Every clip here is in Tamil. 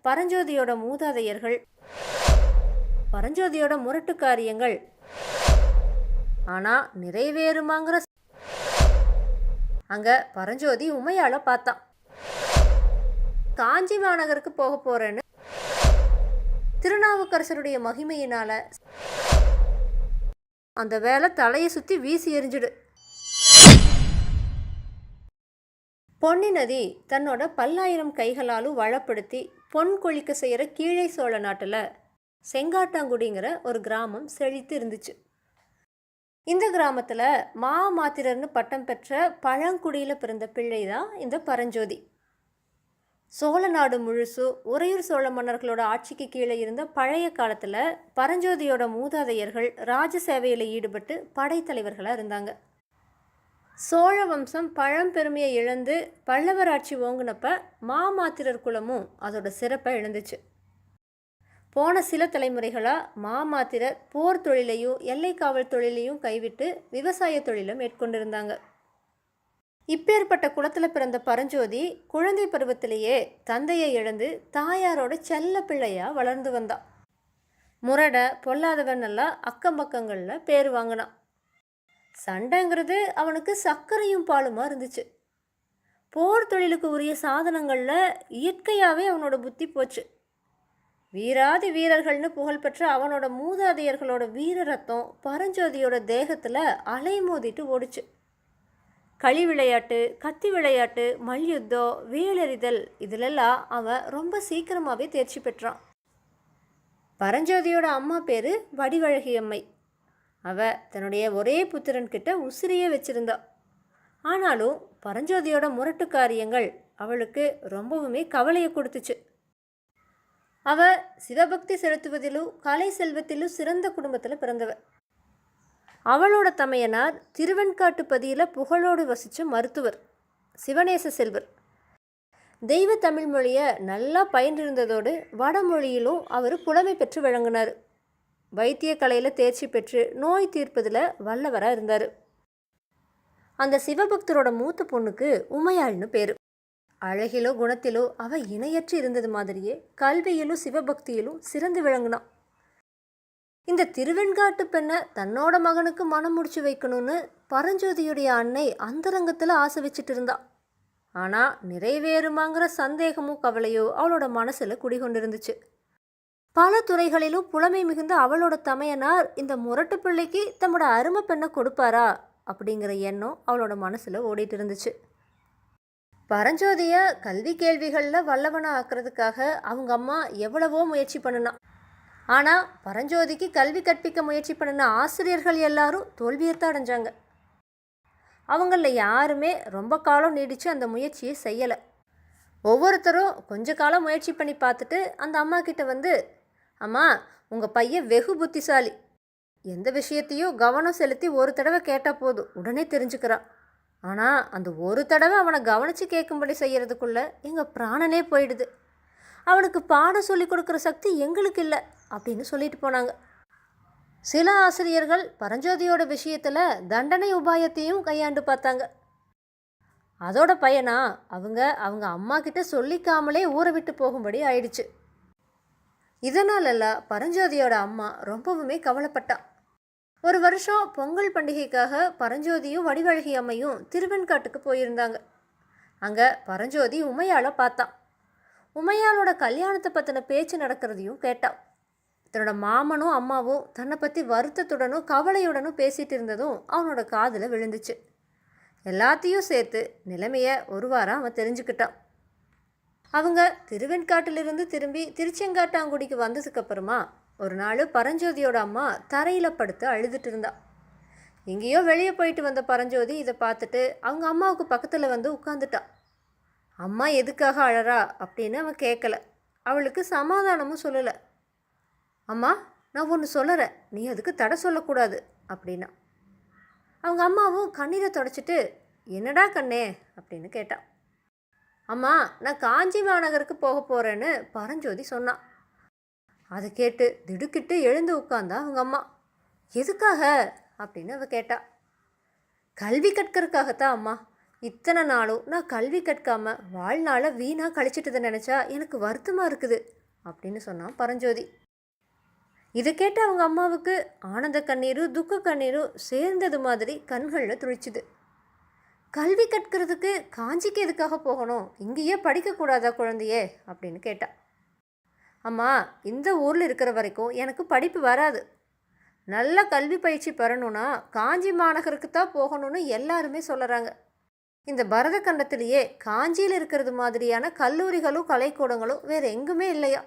பரஞ்சோதியோட மூதாதையர்கள், பரஞ்சோதியோட முரட்டு காரியங்கள் ஆனால் நிறைவேறுமாங்கிற அங்கே பரஞ்சோதி உமையாளை பார்த்தான். காஞ்சி மாநகருக்கு போக போகிறேன்னு திருநாவுக்கரசருடைய மகிமையினால் அந்த வேலை தலையை சுற்றி வீசி எறிஞ்சிடு. பொன்னி நதி தன்னோட 10,000 கைகளாலும் வளப்படுத்தி பொன் கொழிக்க செய்கிற கீழே சோழ நாட்டில் செங்காட்டாங்குடிங்கிற ஒரு கிராமம் செழித்து இருந்துச்சு. இந்த கிராமத்தில் மாத்திரர்னு பட்டம் பெற்ற பழங்குடியில் பிறந்த பிள்ளை தான் இந்த பரஞ்சோதி. சோழ நாடு முழுசு உறையூர் சோழ மன்னர்களோட ஆட்சிக்கு கீழே இருந்த பழைய காலத்தில் பரஞ்சோதியோட மூதாதையர்கள் ராஜ சேவையில் ஈடுபட்டு படைத்தலைவர்களாக இருந்தாங்க. சோழ வம்சம் பழம்பெருமையை இழந்து பல்லவர் ஆட்சி ஓங்குனப்ப மாத்திரர் குலமும் அதோட சிறப்பை இழந்துச்சு. போன சில தலைமுறைகளாக மாத்திரர் போர் தொழிலையும் எல்லை காவல் தொழிலையும் கைவிட்டு விவசாய தொழிலை மேற்கொண்டிருந்தாங்க. இப்பேற்பட்ட குலத்தில் பிறந்த பரஞ்சோதி குழந்தை பருவத்திலேயே தந்தையை இழந்து தாயாரோட செல்ல பிள்ளையாக வளர்ந்து வந்தான். முரடை பொல்லாதவன் எல்லாம் அக்கம் பக்கங்களில் பேர் வாங்கினான். சண்டைங்கிறது அவனுக்கு சர்க்கரையும் பாலுமா இருந்துச்சு. போர் தொழிலுக்கு உரிய சாதனங்களில் இயற்கையாகவே அவனோட புத்தி போச்சு. வீராதி வீரர்கள்னு புகழ்பெற்ற அவனோட மூதாதையர்களோட வீர ரத்தம் பரஞ்சோதியோட தேகத்தில் அலை மோதிட்டு ஓடிச்சு. களி விளையாட்டு, கத்தி விளையாட்டு, மல்யுத்தம், வேலெறிதல் இதிலெல்லாம் அவன் ரொம்ப சீக்கிரமாகவே தேர்ச்சி பெற்றான். பரஞ்சோதியோட அம்மா பேர் வடிவழகி அம்மை. அவள் தன்னுடைய ஒரே புத்திரன்கிட்ட உசிரியே வச்சிருந்தா. ஆனாலும் பரஞ்சோதியோட முரட்டு காரியங்கள் அவளுக்கு ரொம்பவுமே கவலையை கொடுத்துச்சு. அவள் சிவபக்தி செலுத்துவதிலும் கலை செல்வத்திலும் சிறந்த குடும்பத்தில் பிறந்தவ. அவளோட தமையனார் திருவெண்காட்டுப்பதியில் புகழோடு வசித்த மருத்துவர் சிவநேச செல்வர். தெய்வ தமிழ் மொழியை நல்லா பயின்றிருந்ததோடு வடமொழியிலும் அவர் புலமை பெற்று விளங்கினார். வைத்திய கலையில் தேர்ச்சி பெற்று நோய் தீர்ப்பதில் வல்லவராக இருந்தார். அந்த சிவபக்தரோட மூத்த பொண்ணுக்கு உமையாள்னு பேர். அழகிலோ குணத்திலோ அவள் இணையற்று இருந்தது மாதிரியே கல்வியிலும் சிவபக்தியிலும் சிறந்து விளங்கினான். இந்த திருவெண்காட்டு பெண்ணை தன்னோட மகனுக்கு மனம் முடிச்சு வைக்கணும்னு பரஞ்சோதியுடைய அன்னை அந்தரங்கத்தில் ஆசை வச்சுட்டு இருந்தாள். ஆனால் நிறைவேறுமாங்கிற சந்தேகமும் கவலையோ அவளோட மனசில் குடிகொண்டிருந்துச்சு. பல துறைகளிலும் புலமை மிகுந்த அவளோட தமையனார் இந்த முரட்டு பிள்ளைக்கு தம்மோட அருமை பெண்ணை கொடுப்பாரா அப்படிங்கிற எண்ணம் அவளோட மனசில் ஓடிட்டு இருந்துச்சு. பரஞ்சோதியை கல்வி கேள்விகளில் வல்லவனை ஆக்கிறதுக்காக அவங்க அம்மா எவ்வளவோ முயற்சி பண்ணினான். ஆனால் பரஞ்சோதிக்கு கல்வி கற்பிக்க முயற்சி பண்ணின ஆசிரியர்கள் எல்லாரும் தோல்வியத்தான் அடைஞ்சாங்க. அவங்களில் யாருமே ரொம்ப காலம் நீடித்து அந்த முயற்சியை செய்யலை. ஒவ்வொருத்தரும் கொஞ்ச காலம் முயற்சி பண்ணி பார்த்துட்டு அந்த அம்மா கிட்ட வந்து, அம்மா உங்கள் பையன் வெகு புத்திசாலி, எந்த விஷயத்தையும் கவனம் செலுத்தி ஒரு தடவை கேட்டால் போதும் உடனே தெரிஞ்சுக்கிறான். ஆனால் அந்த ஒரு தடவை அவனை கவனித்து கேட்கும்படி செய்கிறதுக்குள்ள எங்கள் பிராணனே போயிடுது. அவனுக்கு பாடம் சொல்லி கொடுக்குற சக்தி எங்களுக்கு இல்லை அப்படின்னு சொல்லிட்டு போனாங்க. சில ஆசிரியர்கள் பரஞ்சோதியோட விஷயத்தில் தண்டனை உபாயத்தையும் கையாண்டு பார்த்தாங்க. அதோட பையனா அவங்க அம்மா கிட்ட சொல்லிக்காமலே ஊரை விட்டு போகும்படி ஆயிடுச்சு. இதனாலெல்லாம் பரஞ்சோதியோட அம்மா ரொம்பவுமே கவலைப்பட்டான். ஒரு வருஷம் பொங்கல் பண்டிகைக்காக பரஞ்சோதியும் வடிவழகி அம்மையும் திருவெண்காட்டுக்கு போயிருந்தாங்க. அங்கே பரஞ்சோதி உமையாளை பார்த்தான். உமையாளோட கல்யாணத்தை பற்றின பேச்சு நடக்கிறதையும் கேட்டான். தன்னோட மாமனும் அம்மாவும் தன்னை பற்றி வருத்தத்துடனும் கவலையுடனும் பேசிகிட்டு இருந்ததும் அவனோட காதில் விழுந்துச்சு. எல்லாத்தையும் சேர்த்து நிலைமையை ஒரு வாரம் அவன் தெரிஞ்சுக்கிட்டான். அவங்க திருவெண்காட்டிலிருந்து திரும்பி திருச்செங்காட்டாங்குடிக்கு வந்ததுக்கப்புறமா ஒரு நாள் பரஞ்சோதியோட அம்மா தரையில் படுத்து அழுதுட்டு இருந்தா. எங்கேயோ வெளியே போயிட்டு வந்த பரஞ்சோதி இதை பார்த்துட்டு அவங்க அம்மாவுக்கு பக்கத்தில் வந்து உட்காந்துட்டான். அம்மா எதுக்காக அழறா அப்படின்னு அவன் கேட்கல. அவளுக்கு சமாதானமும் சொல்லலை. அம்மா நான் ஒன்று சொல்லுறேன், நீ அதுக்கு தடை சொல்லக்கூடாது அப்படின்னா. அவங்க அம்மாவும் கண்ணீரை தொடச்சிட்டு என்னடா கண்ணே அப்படின்னு கேட்டான். அம்மா நான் காஞ்சி மாநகருக்கு போக போகிறேன்னு பரஞ்சோதி சொன்னான். அதை கேட்டு திடுக்கிட்டு எழுந்து உட்காந்தா அவங்க அம்மா. எதுக்காக அப்படின்னு அவ கேட்டா. கல்வி கற்கிறதுக்காகத்தான் அம்மா, இத்தனை நாளும் நான் கல்வி கற்காமல் வாழ்நாளை வீணாக கழிச்சிட்டதை நினச்சா எனக்கு வருத்தமாக இருக்குது அப்படின்னு சொன்னான் பரஞ்சோதி. இதை கேட்டு அவங்க அம்மாவுக்கு ஆனந்த கண்ணீரும் துக்க கண்ணீரும் சேர்ந்தது மாதிரி கண்களில் துளிச்சுது. கல்வி கற்கிறதுக்கு காஞ்சிக்கு எதுக்காக போகணும், இங்கேயே படிக்கக்கூடாதா குழந்தையே அப்படின்னு கேட்டா. அம்மா, இந்த ஊரில் இருக்கிற வரைக்கும் எனக்கு படிப்பு வராது. நல்ல கல்வி பயிற்சி பெறணும்னா காஞ்சி மாநகருக்கு தான் போகணும்னு எல்லாருமே சொல்கிறாங்க. இந்த பரத கண்டத்திலேயே காஞ்சியில் இருக்கிறது மாதிரியான கல்லூரிகளும் கலைக்கூடங்களும் வேறு எங்குமே இல்லையா.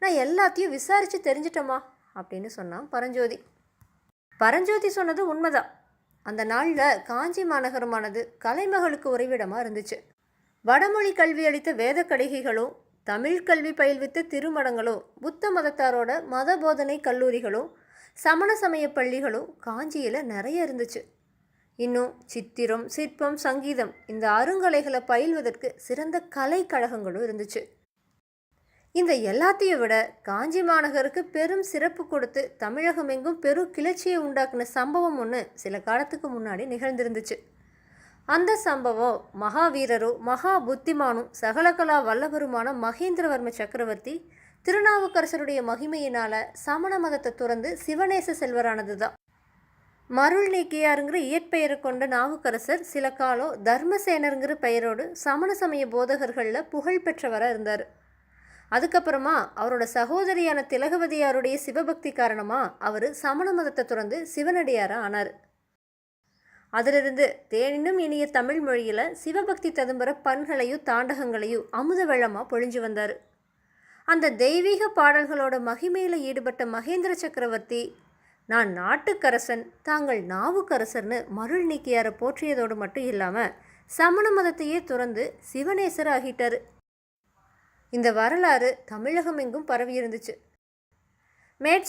நான் எல்லாத்தையும் விசாரித்து தெரிஞ்சிட்டோமா அப்படின்னு சொன்னான் பரஞ்சோதி. பரஞ்சோதி சொன்னது உண்மைதான். அந்த நாளில் காஞ்சி மாநகரமானது கலைமகளுக்கு உறைவிடமாக இருந்துச்சு. வடமொழி கல்வி அளித்த வேத கடிகைகளும் தமிழ் கல்வி பயில்வித்த திருமடங்களும் புத்த மதத்தாரோட மத போதனை கல்லூரிகளும் சமண சமய பள்ளிகளும் காஞ்சியில் நிறைய இருந்துச்சு. இன்னும் சித்திரம், சிற்பம், சங்கீதம் இந்த அருங்கலைகளை பயில்வதற்கு சிறந்த கலைக்கழகங்களும் இருந்துச்சு. இந்த எல்லாத்தையும் விட காஞ்சி மாநகருக்கு பெரும் சிறப்பு கொடுத்து தமிழகம் எங்கும் பெரும் கிளர்ச்சியை உண்டாக்குன சம்பவம் ஒன்று சில காலத்துக்கு முன்னாடி நிகழ்ந்திருந்துச்சு. அந்த சம்பவம் மகாவீரரும் மகா புத்திமானும் சகலகலா வல்லவருமான மகேந்திரவர்ம சக்கரவர்த்தி திருநாவுக்கரசருடைய மகிமையினால் சமண மதத்தை துறந்து சிவநேச செல்வரானது தான். மருள் நீக்கியாருங்கிற இயற்பெயரை கொண்ட நாவுக்கரசர் சில காலம் தர்மசேனருங்கிற பெயரோடு சமண சமய போதகர்களில் புகழ் பெற்றவராக இருந்தார். அதுக்கப்புறமா அவரோட சகோதரியான திலகவதியாருடைய சிவபக்தி காரணமாக அவர் சமண மதத்தை துறந்து சிவனடியாராக ஆனார். அதிலிருந்து தேனினும் இனிய தமிழ் மொழியில் சிவபக்தி ததும்புற பண்களையும் தாண்டகங்களையும் அமுத வெள்ளமாக பொழிஞ்சு வந்தார். அந்த தெய்வீக பாடல்களோட மகிமையில் ஈடுபட்ட மகேந்திர சக்கரவர்த்தி, நான் நாட்டுக்கரசன், தாங்கள் நாவுக்கரசர்னு மருள் நீக்கியாரை போற்றியதோடு மட்டும் இல்லாமல் சமண மதத்தையே துறந்து சிவநேசர் ஆகிட்டார். இந்த வரலாறு தமிழகம் எங்கும் பரவி இருந்துச்சு.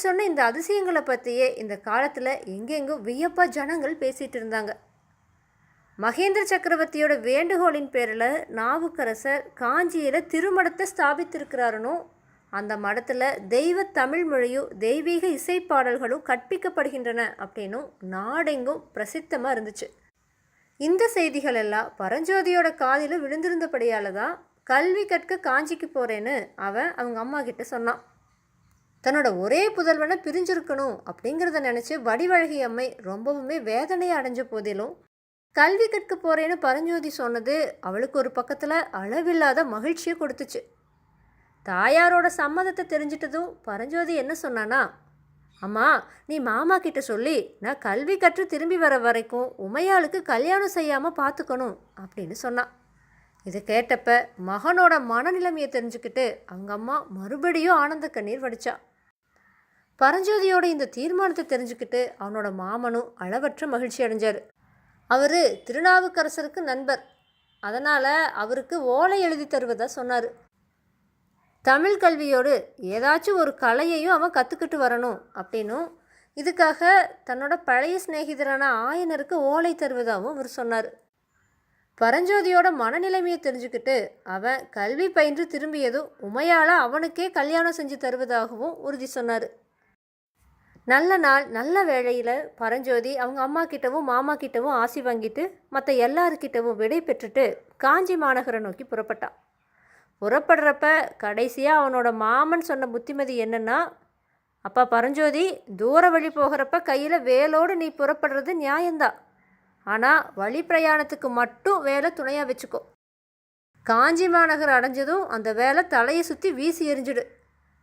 சொன்ன இந்த அதிசயங்களை பற்றியே இந்த காலத்தில் எங்கெங்கும் வியப்பாக ஜனங்கள் பேசிகிட்டு இருந்தாங்க. மகேந்திர சக்கரவர்த்தியோட வேண்டுகோளின் பேரில் நாவுக்கரசர் காஞ்சியில் திருமடத்தை ஸ்தாபித்திருக்கிறாருனோ, அந்த மடத்தில் தெய்வ தமிழ் மொழியும் தெய்வீக இசைப்பாடல்களும் கற்பிக்கப்படுகின்றன அப்படின்னும் நாடெங்கும் பிரசித்தமாக இருந்துச்சு. இந்த செய்திகள் எல்லாம் பரஞ்சோதியோட காதில் விழுந்திருந்தபடியால் தான் கல்வி கற்க காஞ்சிக்கு போகிறேன்னு அவன் அவங்க அம்மா கிட்ட சொன்னான். தன்னோட ஒரே புதல்வனை பிரிஞ்சிருக்கணும் அப்படிங்கிறத நினச்சி வடிவழகி அம்மை ரொம்பவுமே வேதனையை அடைஞ்ச போதிலும் கல்வி கற்க போகிறேன்னு பரஞ்சோதி சொன்னது அவளுக்கு ஒரு பக்கத்தில் அளவில்லாத மகிழ்ச்சியை கொடுத்துச்சு. தாயாரோட சம்மதத்தை தெரிஞ்சிட்டதும் பரஞ்சோதி என்ன சொன்னானா, அம்மா, நீ மாமா கிட்ட சொல்லி நான் கல்வி கற்று திரும்பி வர வரைக்கும் உமையாளுக்கு கல்யாணம் செய்யாமல் பார்த்துக்கணும் அப்படின்னு சொன்னான். இதை கேட்டப்ப மகனோட மனநிலைமையை தெரிஞ்சுக்கிட்டு அவங்க அம்மா மறுபடியும் ஆனந்த கண்ணீர் வடிச்சா. பரஞ்சோதியோட இந்த தீர்மானத்தை தெரிஞ்சுக்கிட்டு அவனோட மாமனும் அளவற்ற மகிழ்ச்சி அடைஞ்சார். அவர் திருநாவுக்கரசருக்கு நண்பர், அதனால் அவருக்கு ஓலை எழுதி தருவதாக சொன்னார். தமிழ் கல்வியோடு ஏதாச்சும் ஒரு கலையையும் அவன் கற்றுக்கிட்டு வரணும் அப்படின்னும், இதுக்காக தன்னோட பழைய சிநேகிதரான ஆயனருக்கு ஓலை தருவதாகவும் அவர் சொன்னார். பரஞ்சோதியோட மனநிலைமையை தெரிஞ்சுக்கிட்டு அவன் கல்வி பயின்று திரும்பியதும் உமையால் அவனுக்கே கல்யாணம் செஞ்சு தருவதாகவும் உறுதி சொன்னார். நல்ல நாள் நல்ல வேளையில் பரஞ்சோதி அவங்க அம்மா கிட்டவும் மாமா கிட்டவும் ஆசி வாங்கிட்டு மற்ற எல்லாருக்கிட்டவும் விடை பெற்றுட்டு காஞ்சி மாநகரை நோக்கி புறப்பட்டான். புறப்படுறப்ப கடைசியாக அவனோட மாமன் சொன்ன புத்திமதி என்னன்னா, அப்பா பரஞ்சோதி, தூர வழி போகிறப்ப கையில் வேலோடு நீ புறப்படுறது நியாயம்தான். ஆனால் வழி பிரயாணத்துக்கு மட்டும் வேலை துணையாக வச்சுக்கோ. காஞ்சி மாநகர் அடைஞ்சதும் அந்த வேலை தலையை சுற்றி வீசி எறிஞ்சிடு.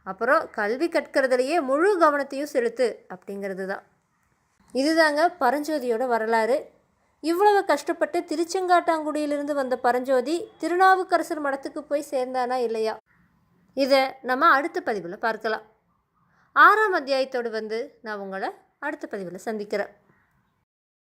அப்புறம் கல்வி கற்கிறதுலையே முழு கவனத்தையும் செலுத்து அப்படிங்கிறது தான். இதுதாங்க பரஞ்சோதியோட வரலாறு. இவ்வளவு கஷ்டப்பட்டு திருச்செங்காட்டாங்குடியிலிருந்து வந்த பரஞ்சோதி திருநாவுக்கரசர் மடத்துக்கு போய் சேர்ந்தானா இல்லையா, இதை நம்ம அடுத்த பதிவில் பார்க்கலாம். 6ஆம் அத்தியாயத்தோடு நான் உங்களை அடுத்த பதிவில் சந்திக்கிறேன்.